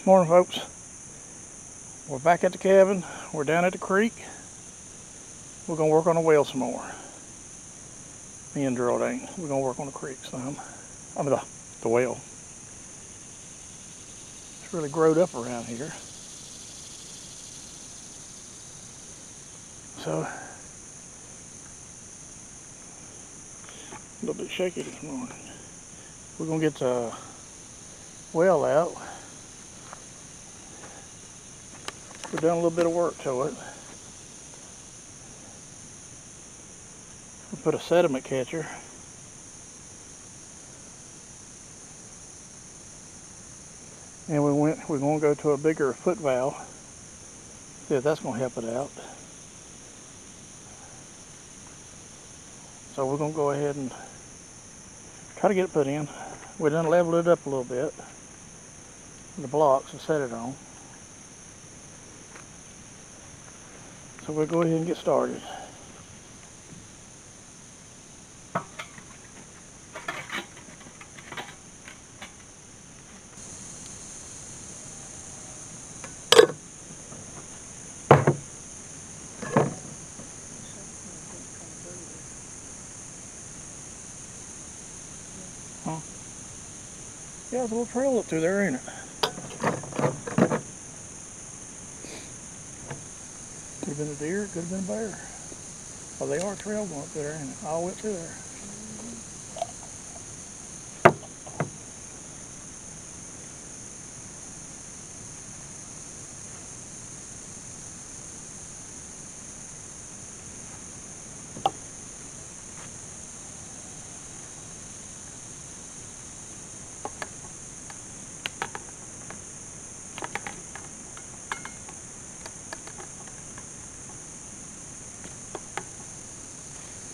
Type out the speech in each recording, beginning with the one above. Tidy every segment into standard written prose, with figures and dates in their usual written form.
Morning, folks. We're back at the cabin. We're down at the creek. We're gonna work on the well some more. Me and Gerald ain't. We're gonna work on the creek some. I mean the well. It's really growed up around here. So a little bit shaky this morning. We're gonna get the well out. We've done a little bit of work to it. We put a sediment catcher. And we're going to go to a bigger foot valve. See if that's going to help it out. So we're going to go ahead and try to get it put in. We done leveled it up a little bit. The blocks and set it on. So we'll go ahead and get started. Huh? Yeah, there's a little trail up through there, ain't it? Could have been a deer, it could have been a bear. Well, they are trail going up through there, ain't it? All went through there.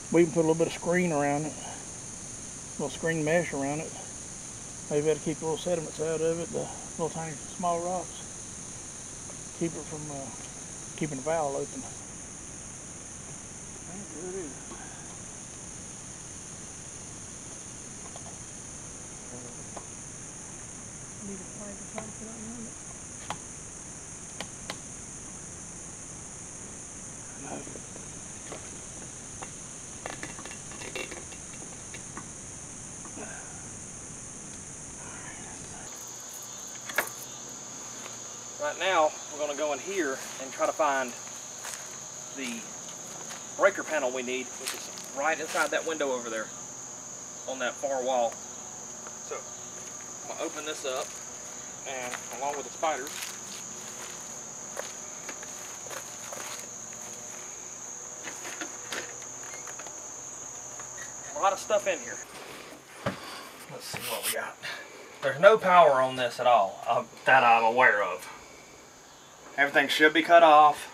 We can put a little bit of screen around it, a little screen mesh around it. Maybe that'll keep a little sediments out of it, the little tiny small rocks. Keep it from keeping the valve open. There it is. Need a pipe or something around it? No. Right now, we're going to go in here and try to find the breaker panel we need, which is right inside that window over there on that far wall. So, I'm going to open this up, and along with the spiders, a lot of stuff in here. Let's see what we got. There's no power on this at all, that I'm aware of. Everything should be cut off.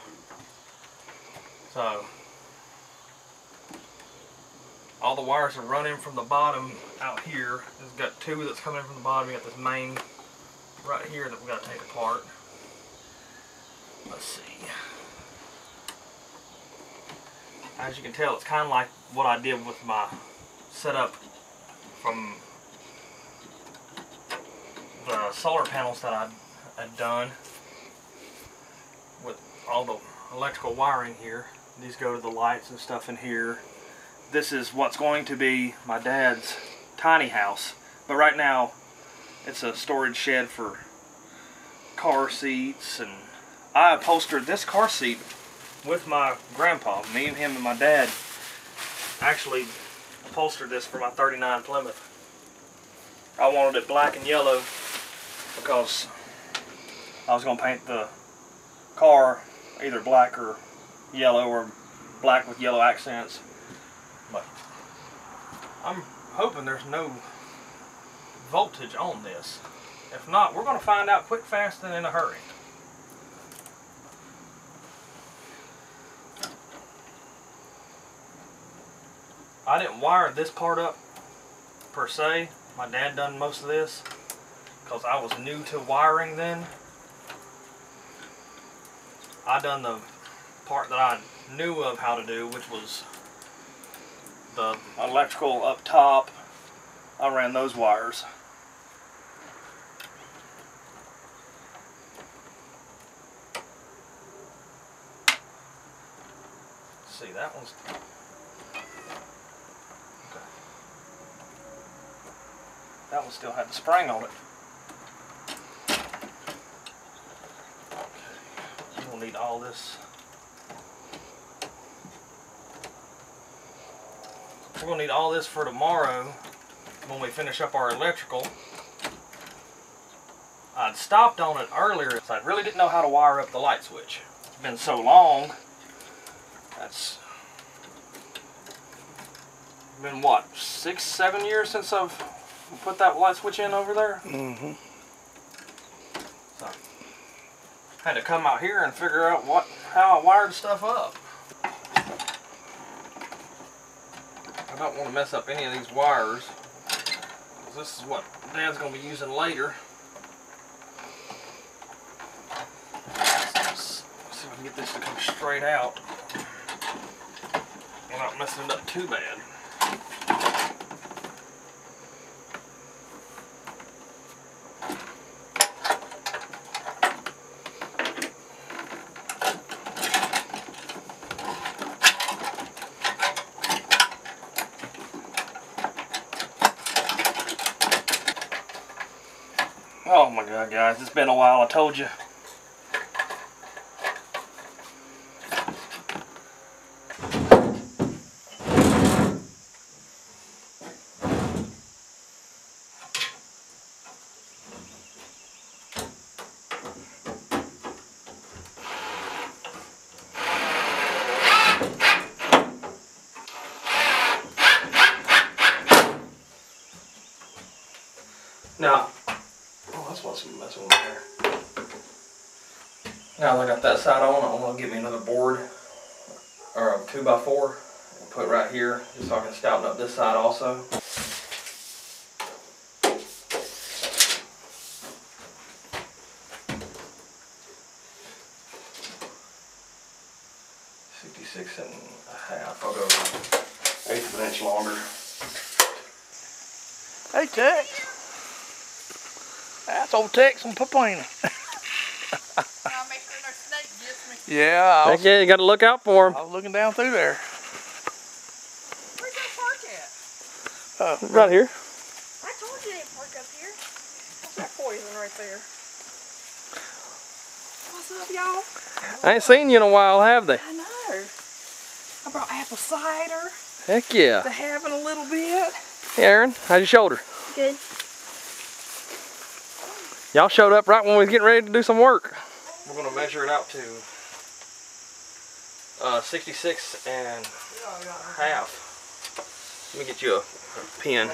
So, all the wires are running from the bottom out here. There's got two that's coming from the bottom. You got this main right here that we got to take apart. Let's see. As you can tell, it's kind of like what I did with my setup from the solar panels that I had done. With all the electrical wiring here. These go to the lights and stuff in here. This is what's going to be my dad's tiny house, but right now it's a storage shed for car seats, and I upholstered this car seat with my grandpa. Me and him and my dad actually upholstered this for my 39 Plymouth. I wanted it black and yellow because I was going to paint the car either black or yellow, or black with yellow accents. But I'm hoping there's no voltage on this. If not, we're going to find out quick, fast, and in a hurry. I didn't wire this part up per se. My dad done most of this because I was new to wiring then. I done the part that I knew of how to do, which was the electrical up top. I ran those wires. Let's see, that one's... Okay. That one still had the spring on it. Okay. We'll need all this. We're going to need all this for tomorrow when we finish up our electrical. I'd stopped on it earlier, so I really didn't know how to wire up the light switch. It's been so long. That's been what, 6-7 years since I've put that light switch in over there? Mm-hmm. So I had to come out here and figure out how I wired stuff up. I don't want to mess up any of these wires, because this is what Dad's going to be using later. Let's see if I can get this to come straight out without messing it up too bad. Oh my God, guys, it's been a while, I told you. Now, oh, that's what's messing with there. Now that I got that side on, I'm going to get me another board, or a 2x4, and put it right here, just so I can stouten up this side also. .5. I'll go 1/8 of an inch longer. Hey Tex. That's old Tex on Paplina. I'll make sure no snake gets me. Yeah, Yeah, you got to look out for him. I was looking down through there. Where's that park at? Right here. I told you they park up here. What's that poison right there? What's up, y'all? I ain't seen you in a while, have they? I know. I brought apple cider Heck yeah. to have in a little bit. Hey Aaron, how's your shoulder? Good. Y'all showed up right when we was getting ready to do some work. We're going to measure it out to 66 and half. Let me get you a pen.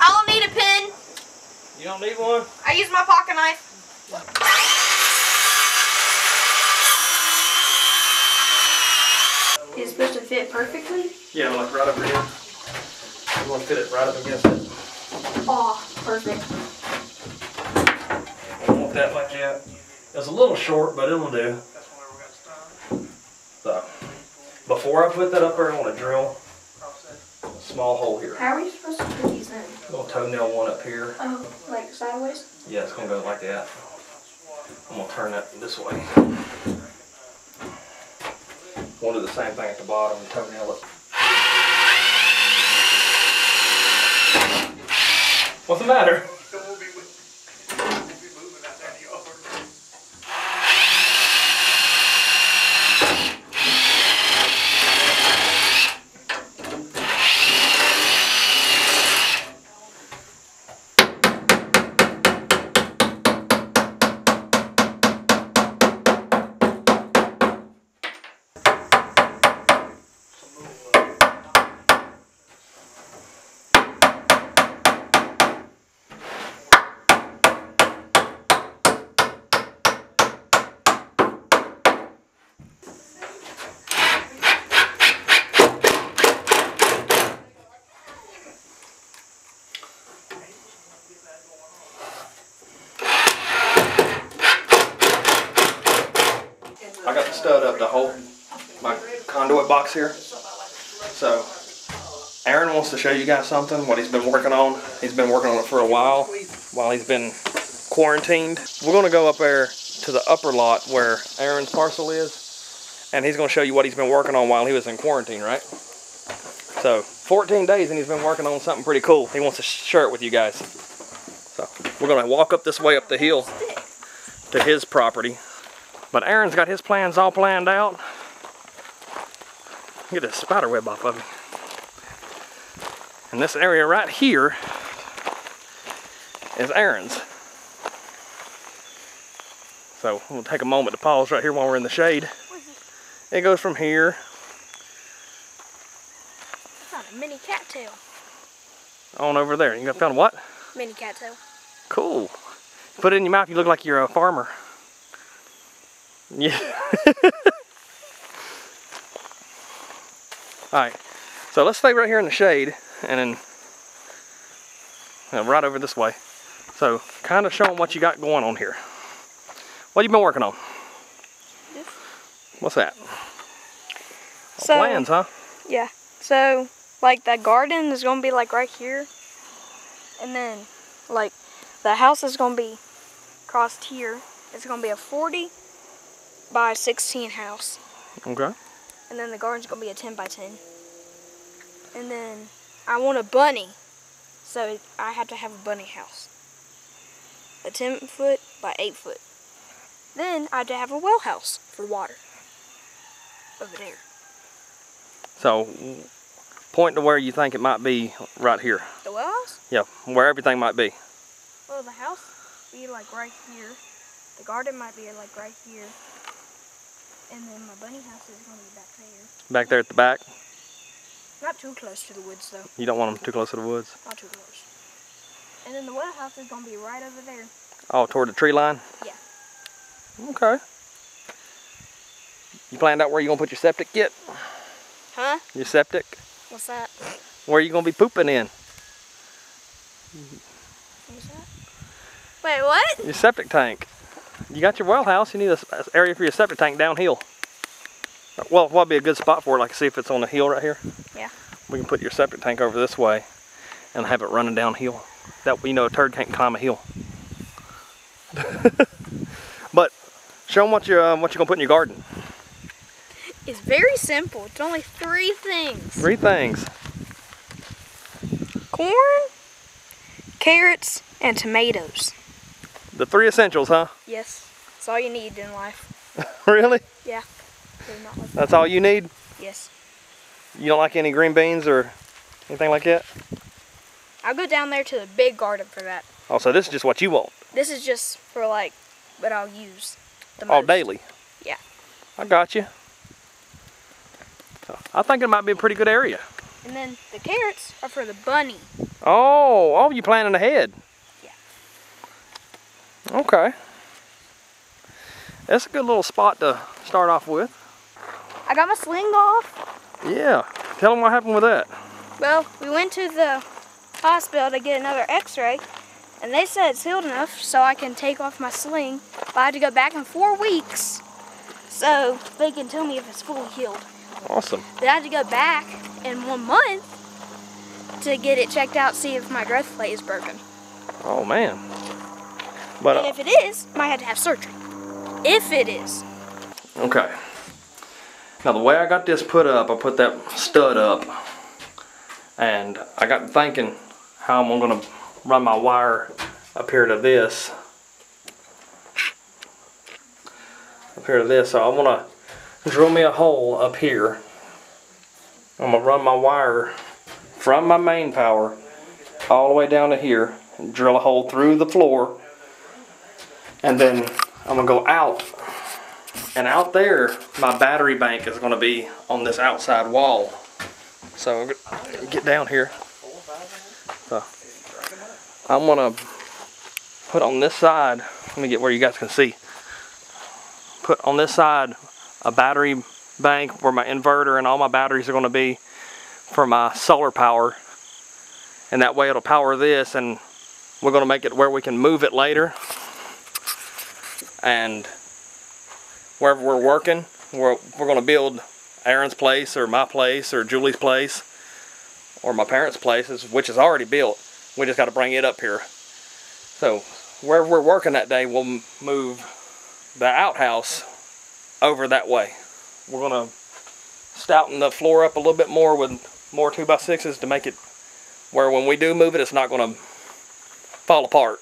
I don't need a pen. You don't need one? I use my pocket knife. It's supposed to fit perfectly? Yeah, like right over here. I'm going to fit it right up against it. Oh, perfect. I don't want that like that. It's a little short, but it'll do. So, before I put that up there, I want to drill a small hole here. How are you supposed to put these in? A little toenail one up here. Oh, like sideways? Yeah, it's going to go like that. I'm going to turn that this way. We'll do the same thing at the bottom and toenail it. What's the matter? stud up to hold my conduit box here. So Aaron wants to show you guys something, what he's been working on. He's been working on it for a while he's been quarantined. We're gonna go up there to the upper lot where Aaron's parcel is, and he's gonna show you what he's been working on while he was in quarantine, right? So 14 days and he's been working on something pretty cool. He wants to share it with you guys. So we're gonna walk up this way up the hill to his property. But Aaron's got his plans all planned out. Get this spider web off of me. And this area right here is Aaron's. So we'll take a moment to pause right here while we're in the shade. It goes from here. Found a mini cattail. On over there. You found what? Mini cattail. Cool. Put it in your mouth, you look like you're a farmer. Yeah. Alright, so let's stay right here in the shade and then right over this way. So kind of show them what you got going on here. What have you been working on? This. What's that? So, plans, huh? Yeah. So like the garden is gonna be like right here. And then like the house is gonna be crossed here. It's gonna be a 40 by 16 house. Okay. And then the garden's gonna be a 10 by 10. And then I want a bunny, so I have to have a bunny house. A 10 foot by 8 foot. Then I have to have a well house for water. Over there. So point to where you think it might be right here. The well house? Yeah, where everything might be. Well, the house be like right here. The garden might be like right here. And then my bunny house is going to be back there. Back there at the back? Not too close to the woods, though. You don't want them too close to the woods? Not too close. And then the well house is going to be right over there. Oh, toward the tree line? Yeah. Okay. You planned out where you're going to put your septic yet? Huh? Your septic? What's that? Where are you going to be pooping in? What's that? Wait, what? Your septic tank. You got your well house, you need an area for your septic tank downhill. Well, what'd be a good spot for it? Like, see if it's on the hill right here? Yeah. We can put your septic tank over this way and have it running downhill. That way you know a turd can't climb a hill. But show them what you're gonna put in your garden. It's very simple. It's only 3 things. 3 things. Corn, carrots, and tomatoes. The 3 essentials, huh? Yes. That's all you need in life. Really? Yeah. Not like That's all you need? Yes. You don't like any green beans or anything like that? I'll go down there to the big garden for that. Oh, so this is just what you want? This is just for like what I'll use the most. Oh, daily? Yeah. I got you. So, I think it might be a pretty good area. And then the carrots are for the bunny. Oh, you planning ahead? Yeah. Okay. That's a good little spot to start off with. I got my sling off. Yeah. Tell them what happened with that. Well, we went to the hospital to get another x-ray, and they said it's healed enough so I can take off my sling, but I had to go back in 4 weeks so they can tell me if it's fully healed. Awesome. Then I had to go back in 1 month to get it checked out, see if my growth plate is broken. Oh, man. But And if it is, I might have to have surgery. If it is. okay. Now the way I got this put up, I put that stud up, and I got thinking how I'm gonna run my wire up here to this. Up here to this, so I'm gonna drill me a hole up here. I'm gonna run my wire from my main power all the way down to here, and drill a hole through the floor, and then I'm gonna go out. And out there, my battery bank is going to be on this outside wall. So get down here. So I'm going to put on this side, let me get where you guys can see. Put on this side a battery bank where my inverter and all my batteries are going to be for my solar power. And that way it'll power this, and we're going to make it where we can move it later. And wherever we're working, we're going to build Aaron's place or my place or Julie's place or my parents' place, which is already built. We just got to bring it up here. So wherever we're working that day, we'll move the outhouse over that way. We're going to stouten the floor up a little bit more with more 2x6s to make it where when we do move it, it's not going to fall apart.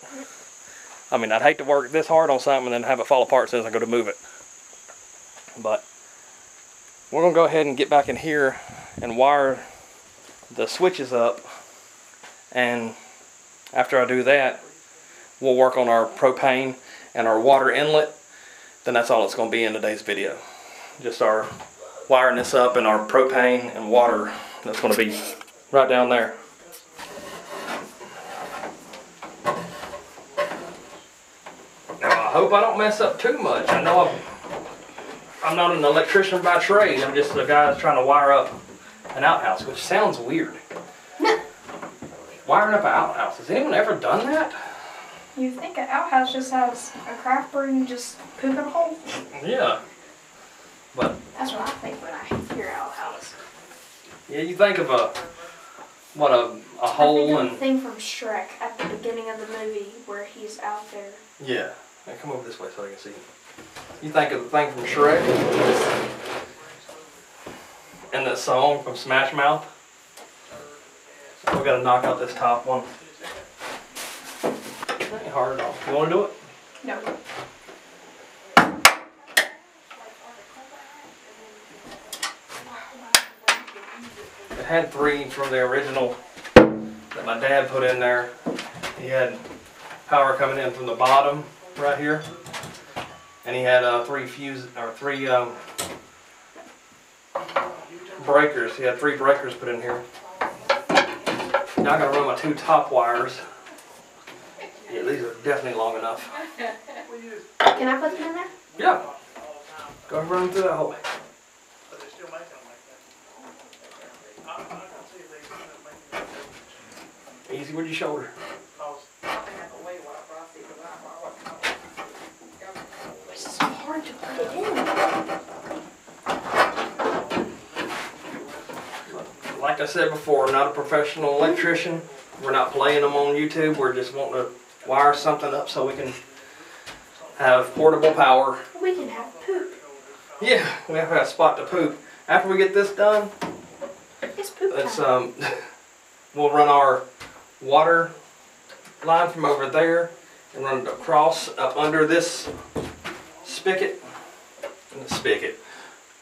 I mean, I'd hate to work this hard on something and then have it fall apart as soon as I go to move it. But we're going to go ahead and get back in here and wire the switches up. And after I do that, we'll work on our propane and our water inlet. Then that's all it's going to be in today's video. Just our wiring this up and our propane and water. That's going to be right down there. Now I hope I don't mess up too much. I know I'm not an electrician by trade. I'm just a guy that's trying to wire up an outhouse, which sounds weird. Wiring up an outhouse. Has anyone ever done that? You think an outhouse just has a craft brew and just poop in a hole? Yeah. But that's what I think when I hear outhouse. Yeah, you think of a hole I think and of the thing from Shrek at the beginning of the movie where he's out there. yeah. Now come over this way so I can see. You think of the thing from Shrek and that song from Smash Mouth. We gotta knock out this top one. That ain't hard at all. You wanna do it? No. It had 3 from the original that my dad put in there. He had power coming in from the bottom right here, and he had 3 breakers. He had 3 breakers put in here. Now I gotta run my 2 top wires. Yeah, these are definitely long enough. Can I put them in there? Yeah. Go ahead and run them through that hole. Easy with your shoulder. It's so hard to put it in. Like I said before, I'm not a professional electrician. We're not playing them on YouTube. We're just wanting to wire something up so we can have portable power. We can have poop. Yeah, we have to have a spot to poop. After we get this done, It's poop time. We'll run our water line from over there and run it across up under this spigot.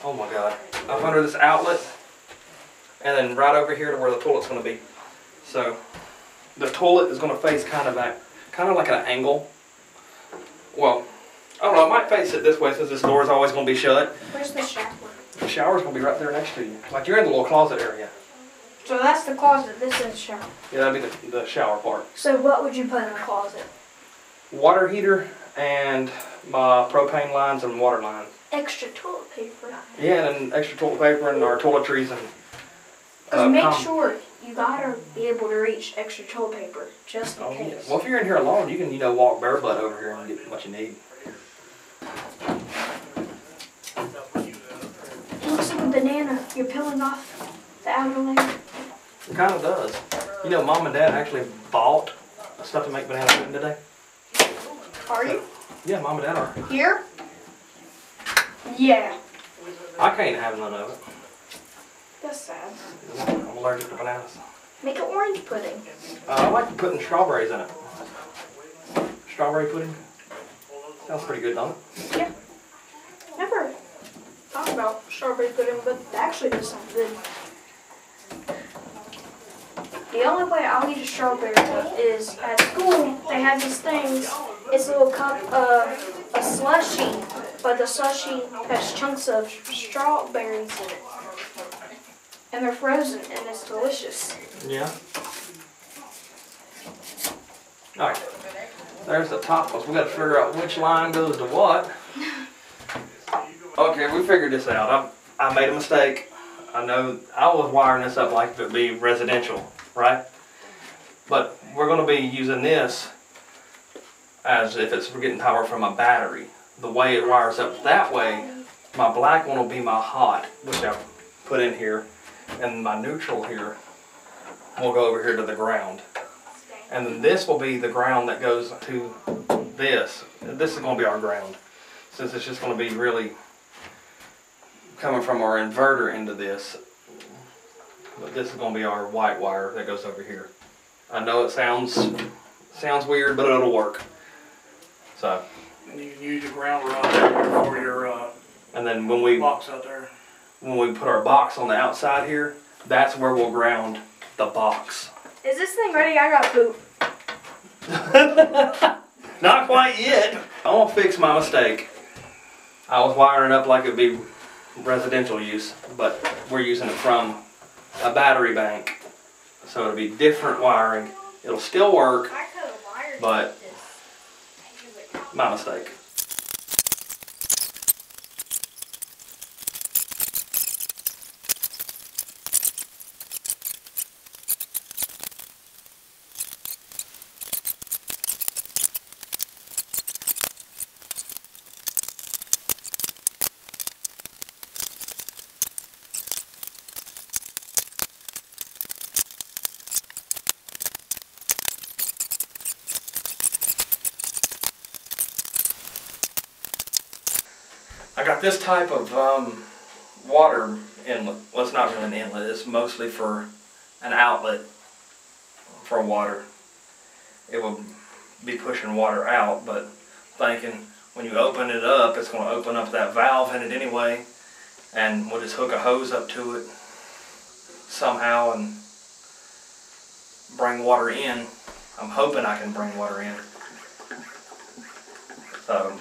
Oh my God. Up under this outlet. And then right over here to where the toilet's going to be. So the toilet is going to face kind of like an angle. Well, I don't know, I might face it this way since this door is always going to be shut. Where's the shower? The shower's going to be right there next to you. Like you're in the little closet area. So that's the closet, this is the shower. Yeah, that'd be the shower part. So what would you put in the closet? Water heater and my propane lines and water lines. Extra toilet paper. Yeah, and extra toilet paper and our toiletries and... Because make sure you gotta be able to reach extra toilet paper, just in case. Yeah. Well, if you're in here alone, you can, walk barefoot over here and get what you need. It looks like a banana. You're peeling off the outer layer. It kind of does. You know, Mom and Dad actually bought stuff to make banana pudding today. Are you? Yeah, Mom and Dad are. Here? Yeah. I can't have none of it. That's sad. I'm allergic to bananas. Make an orange pudding. I like putting strawberries in it. Strawberry pudding. Sounds pretty good, don't it? Yeah. Never thought about strawberry pudding, but it actually does sound good. The only way I'll eat a strawberry is at school. They have these things. It's a little cup of a slushie, but the slushie has chunks of strawberries in it. And they're frozen, and it's delicious. Yeah. Alright. There's the top ones. We got to figure out which line goes to what. Okay, we figured this out. I made a mistake. I know I was wiring this up like it would be residential, right? But we're going to be using this as if it's getting power from a battery. The way it wires up that way My black one will be my hot, which I've put in here, and my neutral here will go over here to the ground. And then this will be the ground that goes to this. This is going to be our ground, since it's just going to be really coming from our inverter into this. But this is going to be our white wire that goes over here. I know it sounds weird, but it'll work. So. And you can use your ground rod for your and then when we box out there. When we put our box on the outside here, that's where we'll ground the box. Is this thing ready? I got poop. Not quite yet. I'm gonna fix my mistake. I was wiring it up like it'd be residential use, but we're using it from a battery bank. So it'll be different wiring. It'll still work, but my mistake. I got this type of water inlet. Well, it's not really an inlet. It's mostly for an outlet for water. It will be pushing water out, but thinking when you open it up, it's going to open up that valve in it anyway, and we'll just hook a hose up to it somehow and bring water in. I'm hoping I can bring water in. So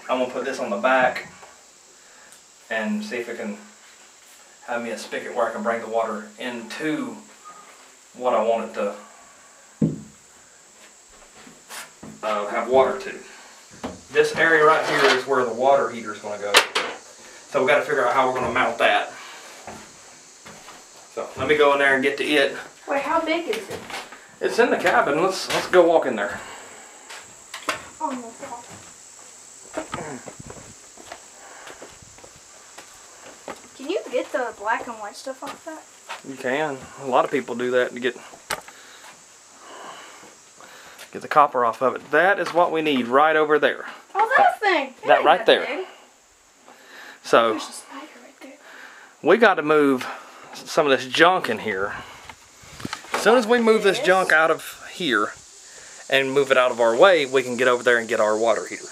I'm going to put this on the back and see if it can have me a spigot where I can bring the water into what I want it to have water to. This area right here is where the water heater is going to go. So we've got to figure out how we're going to mount that. So let me go in there and get to it. Wait, how big is it? It's in the cabin. Let's go walk in there. Oh, no problem. Can you get the black and white stuff off that? You can. A lot of people do that to get the copper off of it. That is what we need right over there. Oh, that thing. That right there. Big. So There's a spider right there. we got to move some of this junk in here. As soon as we move this junk out of here and move it out of our way, we can get over there and get our water heater.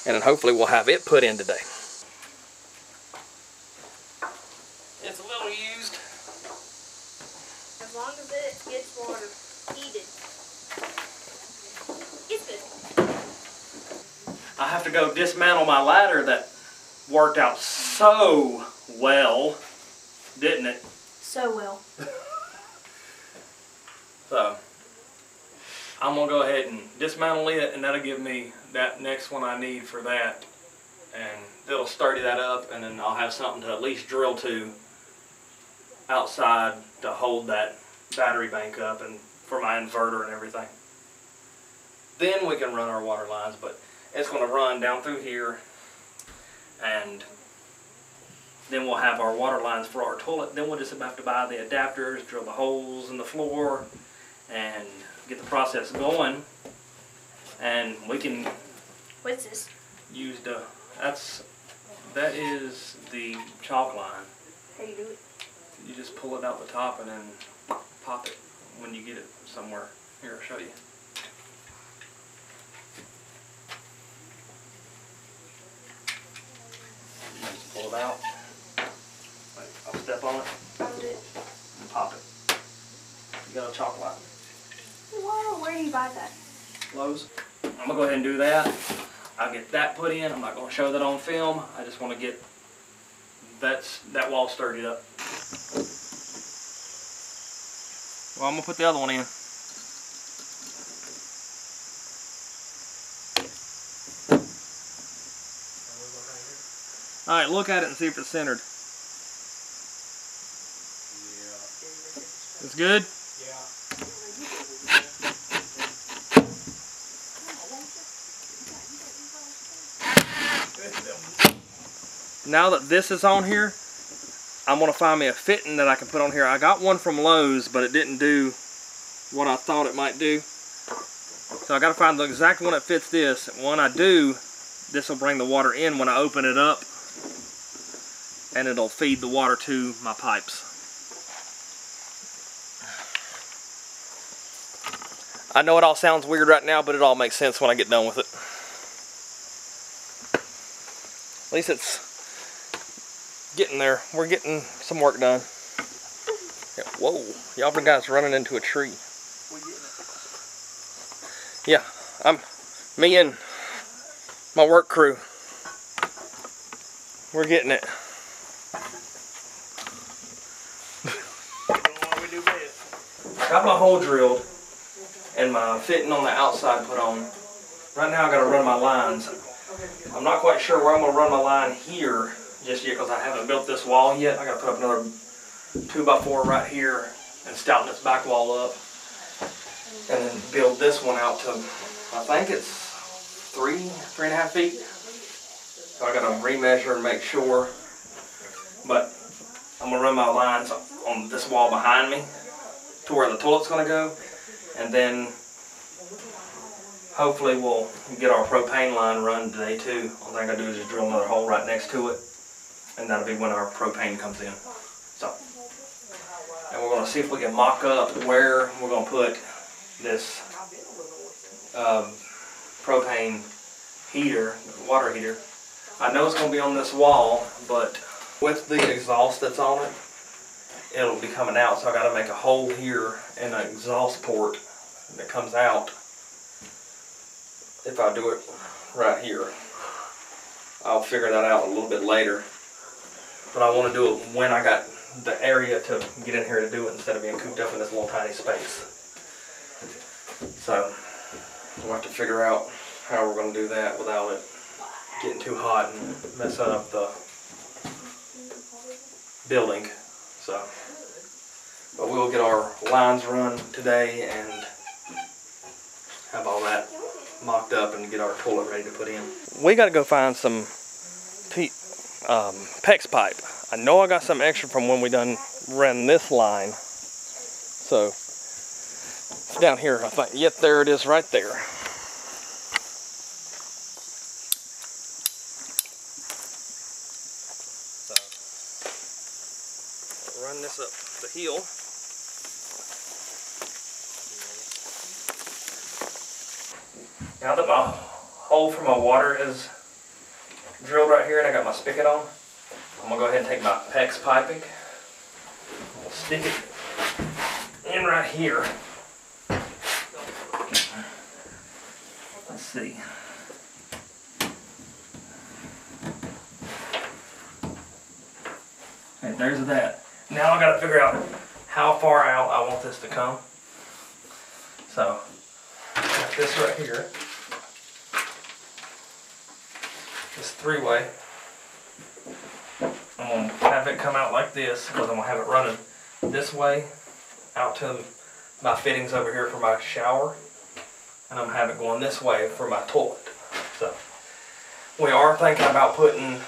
And then hopefully we'll have it put in today. It's a little used. As long as it gets water heated, it's good. I have to go dismantle my ladder that worked out so well, didn't it? So well. So I'm gonna go ahead and dismantle it, and that'll give me that next one I need for that, and it'll sturdy that up, and then I'll have something to at least drill to outside to hold that battery bank up and for my inverter and everything. Then we can run our water lines, but it's going to run down through here, and then we'll have our water lines for our toilet. Then we'll just have to buy the adapters, drill the holes in the floor, and get the process going. And we can What's this? use that is the chalk line. How do you do it? You just pull it out the top and then pop it when you get it somewhere. Here, I'll show you. Just pull it out. Wait, I'll step on it Found it. and pop it. You got a chalk line. Wow, where do you buy that? Lowe's. I'm going to go ahead and do that. I'll get that put in. I'm not going to show that on film. I just want to get that wall sturdied up. Well, I'm going to put the other one in. Alright, look at it and see if it's centered. Yeah. It's good? now that this is on here, I'm gonna find me a fitting that I can put on here. I got one from Lowe's, but it didn't do what I thought it might do. So I gotta find the exact one that fits this. When I do, this will bring the water in when I open it up, and it'll feed the water to my pipes. I know it all sounds weird right now, but it all makes sense when I get done with it. At least it's getting there. We're getting some work done. Yeah, whoa, y'all guys running into a tree. Yeah, me and my work crew. We're getting it. Got my hole drilled and my fitting on the outside put on. Right now I gotta run my lines. I'm not quite sure where I'm gonna run my line here just yet because I haven't built this wall yet. I gotta put up another 2x4 right here and stouten this back wall up. And then build this one out to, I think it's 3.5 feet. So I gotta remeasure and make sure. But I'm gonna run my lines on this wall behind me to where the toilet's gonna go. And then hopefully we'll get our propane line run today too. All I gotta do is just drill another hole right next to it. And that'll be when our propane comes in. So, and we're gonna see if we can mock up where we're gonna put this propane heater, water heater. I know it's going to be on this wall, but with the exhaust that's on it, it'll be coming out. So I got to make a hole here and an exhaust port that comes out. If I do it right here, I'll figure that out a little bit later. But I want to do it when I got the area to get in here to do it instead of being cooped up in this little tiny space. So we'll have to figure out how we're going to do that without it getting too hot and messing up the building. So, but we'll get our lines run today and have all that mocked up and get our toilet ready to put in. We got to go find some PEX pipe. I know I got some extra from when we done ran this line. So it's down here, I think. Yep, there it is right there. So run this up the hill. Now that my hole for my water is drilled right here and I got my spigot on, I'm going to go ahead and take my PEX piping. I'll stick it in right here. Let's see. Okay, there's that. Now I got to figure out how far out I want this to come. So, got this right here. This three-way. I'm going to have it come out like this because I'm going to have it running this way out to my fittings over here for my shower. And I'm going to have it going this way for my toilet. So we are thinking about putting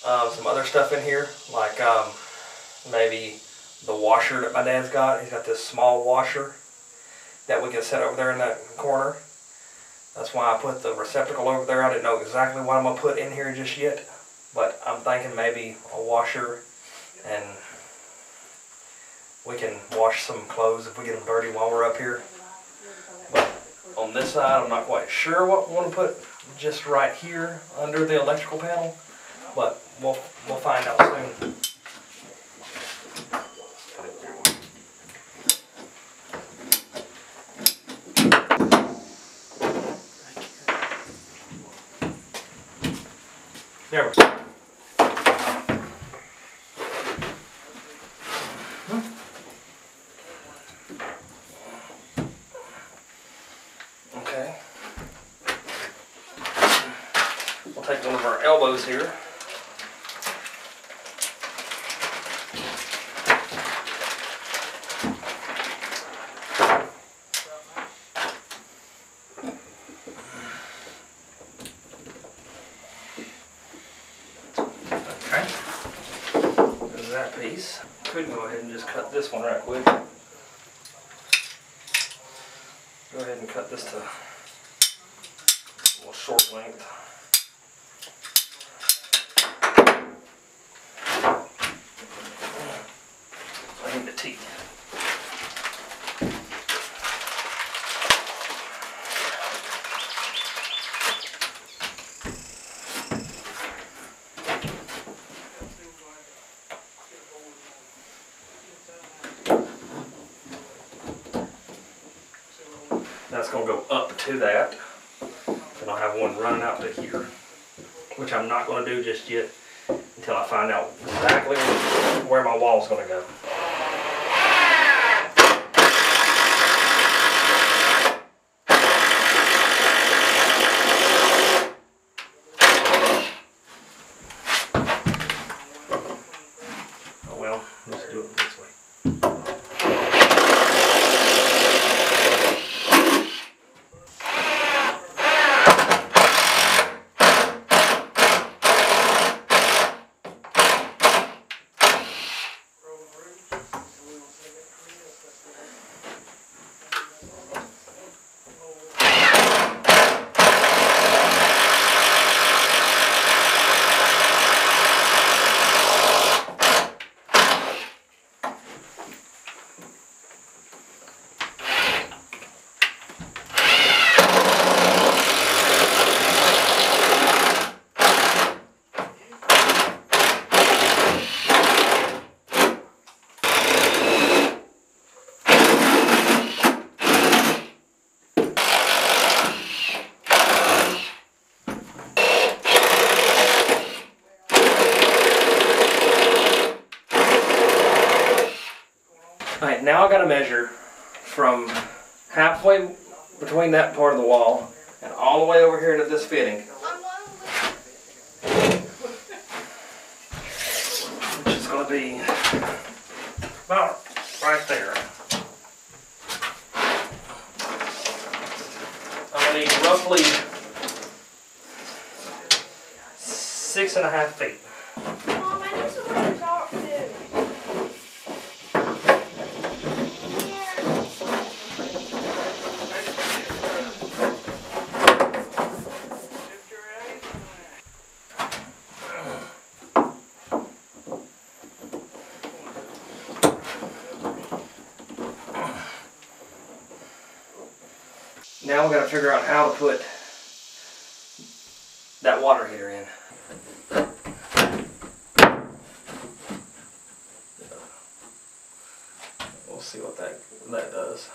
some other stuff in here, like maybe the washer that my dad's got. He's got this small washer that we can set over there in that corner. That's why I put the receptacle over there. I didn't know exactly what I'm going to put in here just yet. But I'm thinking maybe a washer, and we can wash some clothes if we get them dirty while we're up here. But on this side, I'm not quite sure what we want to put just right here under the electrical panel. But we'll find out soon. There we go. Okay. We'll take one of our elbows here. that piece. Could go ahead and just cut this one right quick. Go ahead and cut this to a little short length. I need the teeth. That's going to go up to that. Then I'll have one running out to here, which I'm not going to do just yet until I find out exactly where my wall's going to go. Oh well, let's do it this way. Alright, now I gotta measure from halfway between that part of the wall and all the way over here to this fitting. Which is gonna be about right there. I'm gonna need roughly 6.5 feet. Mom, I need somewhere to talk to. Now we got to figure out how to put that water heater in. We'll see what that does.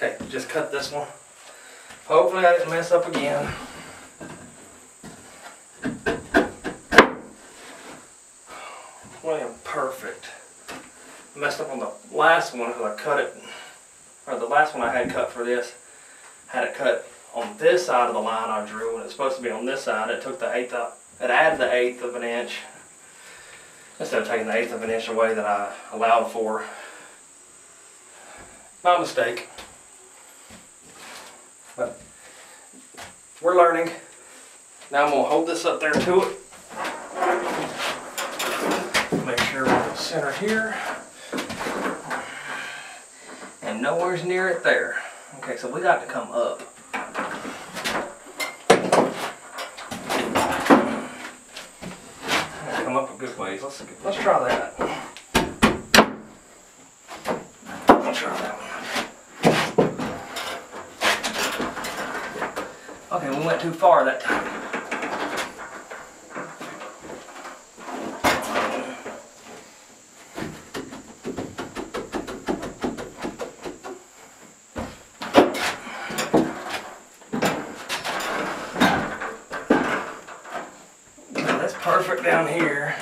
Okay, just cut this one. Hopefully I didn't mess up again. Well, perfect. Messed up on the last one because I cut it, or the last one I had cut for this, had it cut on this side of the line I drew, and it's supposed to be on this side. It took the eighth up, it added the 1/8 of an inch instead of taking the 1/8 of an inch away that I allowed for. My mistake. But we're learning. Now I'm going to hold this up there to it. Make sure we're center here. And nowhere's near it there. Okay, so we got to come up. anyways. Let's try that. I'll try that one. Okay, we went too far that time. That's perfect down here.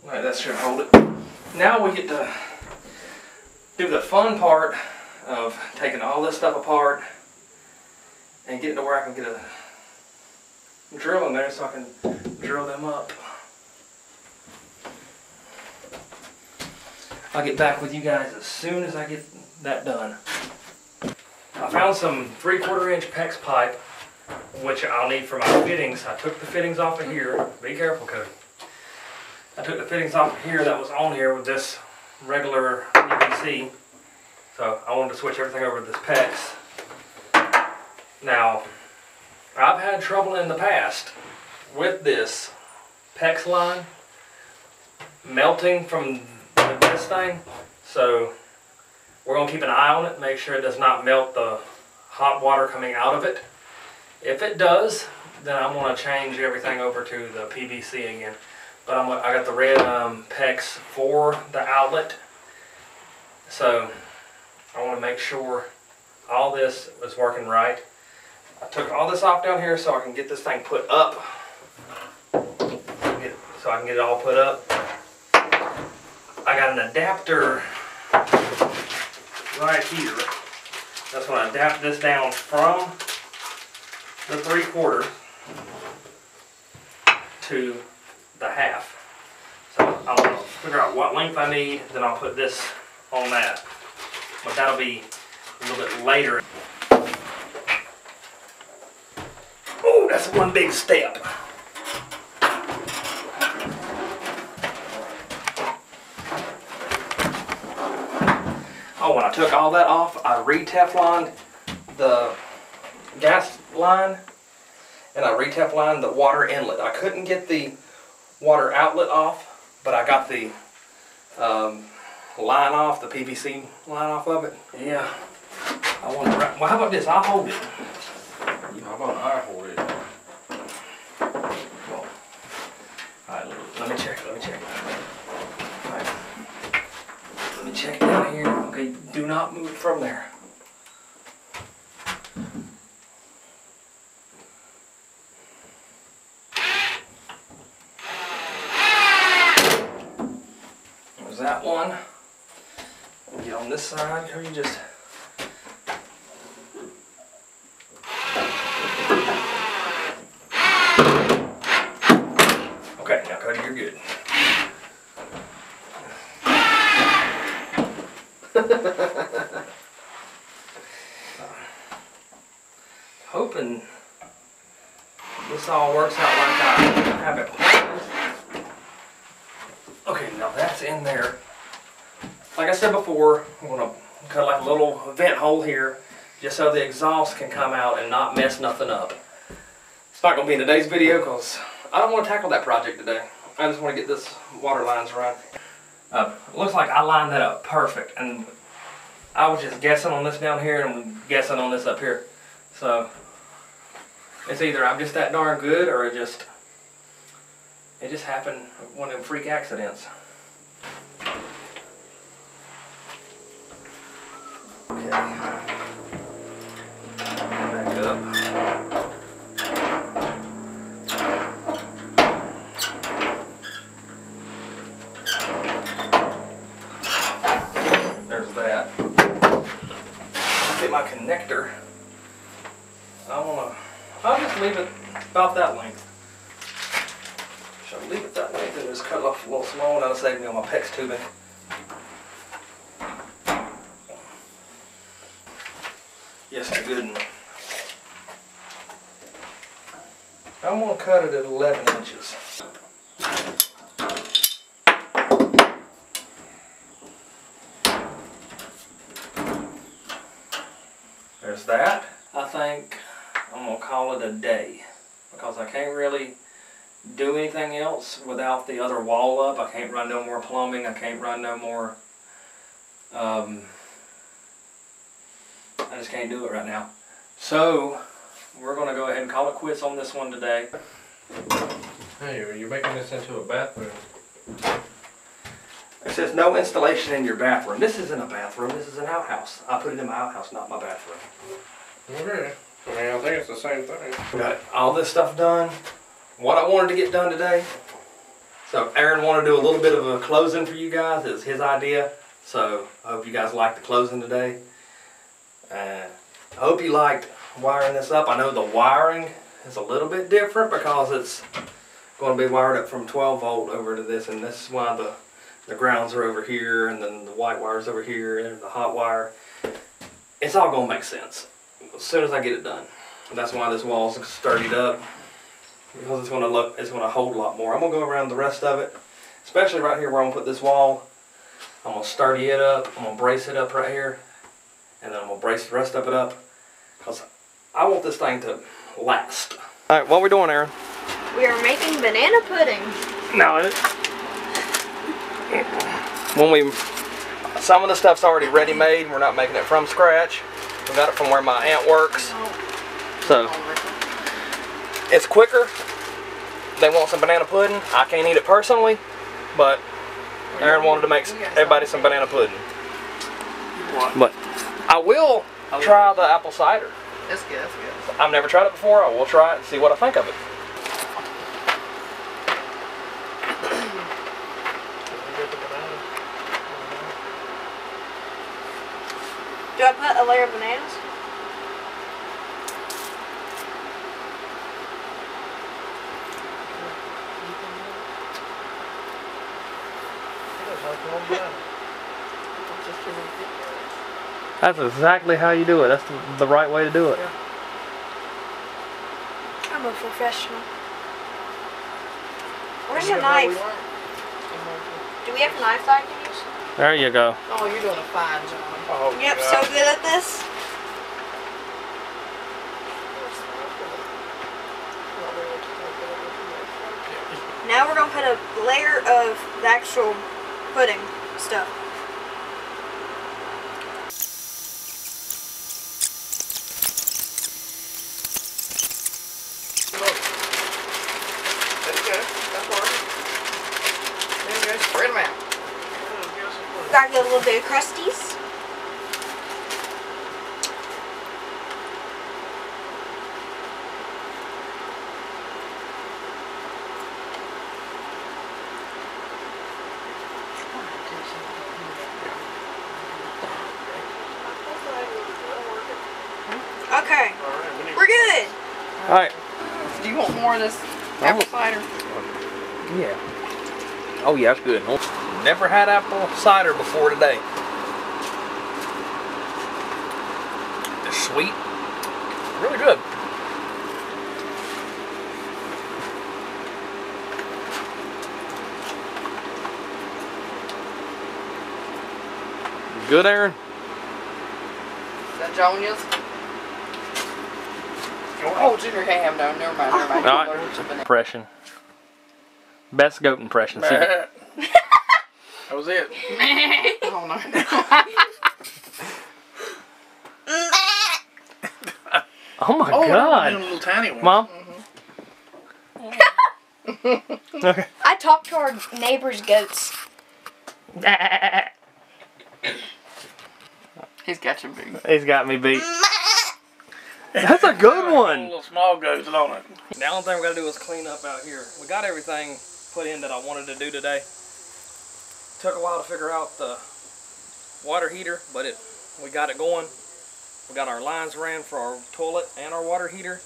Alright, that should hold it. Now we get to do the fun part of taking all this stuff apart and getting to where I can get a drill in there so I can drill them up. I'll get back with you guys as soon as I get that done. I found some 3/4 inch PEX pipe, which I'll need for my fittings. I took the fittings off of here. Be careful, Cody. I took the fittings off of here that was on here with this regular PVC. So I wanted to switch everything over to this PEX. Now, I've had trouble in the past with this PEX line melting from this thing. So we're going to keep an eye on it, make sure it does not melt the hot water coming out of it. If it does, then I'm going to change everything over to the PVC again. But I got the red PEX for the outlet, so I want to make sure all this is working right. I took all this off down here so I can get this thing put up, so I can get it all put up. I got an adapter right here. That's going to adapt this down from the 3/4 to the half. So I'm going to figure out what length I need, then I'll put this on that. But that'll be a little bit later. Oh, that's one big step. Oh, when I took all that off, I re-Tefloned the gas line and I re-Tefloned the water inlet. I couldn't get the water outlet off, but I got the line off, the PVC line off of it. Yeah. I want to. Well, how about this? I'll hold it. How about I hold it? Well, alright, let me check. Alright. Let me check down here. Okay, do not move from there. There's that one. Get on this side, or you just. Okay, now Cody, you're good. Hoping this all works out like I have it planned. Okay, now that's in there. Like I said before, I'm going to cut like a little vent hole here just so the exhaust can come out and not mess nothing up. It's not going to be in today's video because I don't want to tackle that project today. I just want to get this water lines right. It looks like I lined that up perfect, and I was just guessing on this down here and guessing on this up here. So it's either I'm just that darn good, or it just happened, one of them freak accidents. Okay. Back up. There's that. Get my connector. I'll just leave it about that length. Shall I leave it that length and just cut off a little small, that'll save me on my PEX tubing. Yes, good one. I'm going to cut it at 11 inches. There's that. I think I'm going to call it a day because I can't really do anything else without the other wall up. I can't run no more plumbing. I can't run no more. I just can't do it right now. So we're going to go ahead and call it quits on this one today. Hey, you're making this into a bathroom. It says no installation in your bathroom. This isn't a bathroom. This is an outhouse. I put it in my outhouse, not my bathroom. Okay. I mean, I think it's the same thing. Got all this stuff done. What I wanted to get done today. So Aaron wanted to do a little bit of a closing for you guys. It was his idea. So I hope you guys liked the closing today. I hope you liked wiring this up. I know the wiring is a little bit different because it's going to be wired up from 12 volt over to this, and this is why the grounds are over here, and then the white wire's over here, and the hot wire. It's all going to make sense as soon as I get it done. And that's why this wall's sturdied up, because it's going to hold a lot more. I'm going to go around the rest of it, especially right here where I'm going to put this wall. I'm going to sturdy it up. I'm going to brace it up right here, and then I'm going to brace the rest of it up because I want this thing to last. All right, what are we doing, Aaron? We are making banana pudding. No, some of the stuff's already ready made. We're not making it from scratch. We got it from where my aunt works. So it's quicker. They want some banana pudding. I can't eat it personally, but Aaron wanted to make everybody some banana pudding. But I will try the apple cider. That's good, that's good. I've never tried it before. I will try it and see what I think of it. Do I put a layer of bananas? That's exactly how you do it. That's the right way to do it. I'm a professional. Where's your knife? Do we have a knife that I can use? There you go. Oh, you're doing a fine job. Oh, Yep, God. so good at this. Now we're going to put a layer of the actual pudding stuff. Spread them out. Gotta get a little bit of crusties. Okay, we're good. Alright. Do you want more of this apple cider? Yeah. Oh yeah, that's good. Never had apple cider before today. It's sweet. Really good. Good, Aaron? Is that Jonia's? Oh, it's in your ham. No, never mind. Never mind. Alright. Impression. Best goat impression. See? That was it. Oh, no. Oh my Oh, God. a little tiny one. Mom? Okay. I talked to our neighbor's goats. He's got you beat. He's got me beat. That's a good one. Little small goats on it. The only thing we gotta do is clean up out here. We got everything put in that I wanted to do today. Took a while to figure out the water heater, but we got it going. We got our lines ran for our toilet and our water heater.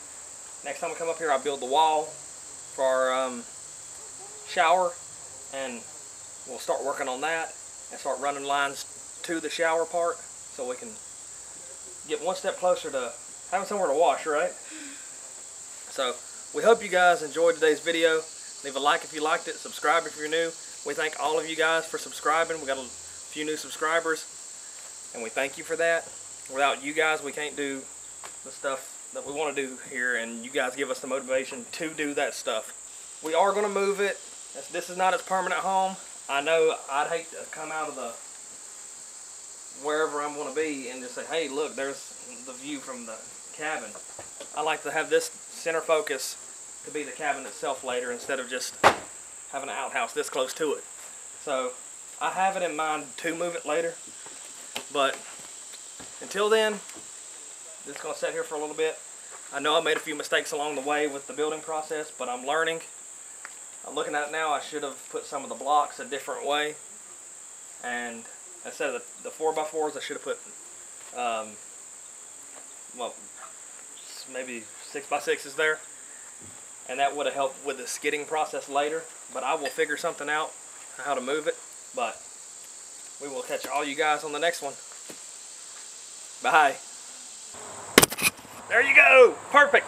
Next time we come up here, I'll build the wall for our shower. and we'll start working on that and start running lines to the shower part so we can get one step closer to having somewhere to wash, right? So we hope you guys enjoyed today's video. Leave a like if you liked it, subscribe if you're new. We thank all of you guys for subscribing. We got a few new subscribers, and we thank you for that. Without you guys, we can't do the stuff that we want to do here, and you guys give us the motivation to do that stuff. We are going to move it. This is not its permanent home. I know I'd hate to come out of the wherever I'm going to be and just say, hey, look, there's the view from the cabin. I like to have this center focus to be the cabin itself later instead of just having an outhouse this close to it. So I have it in mind to move it later, but until then, this is going to sit here for a little bit. I know I made a few mistakes along the way with the building process, but I'm learning. I'm looking at it now. I should have put some of the blocks a different way, and instead of the 4x4s, I should have put well, maybe 6x6s there, and that would have helped with the skidding process later. But I will figure something out how to move it. But we will catch all you guys on the next one. Bye. There you go. Perfect.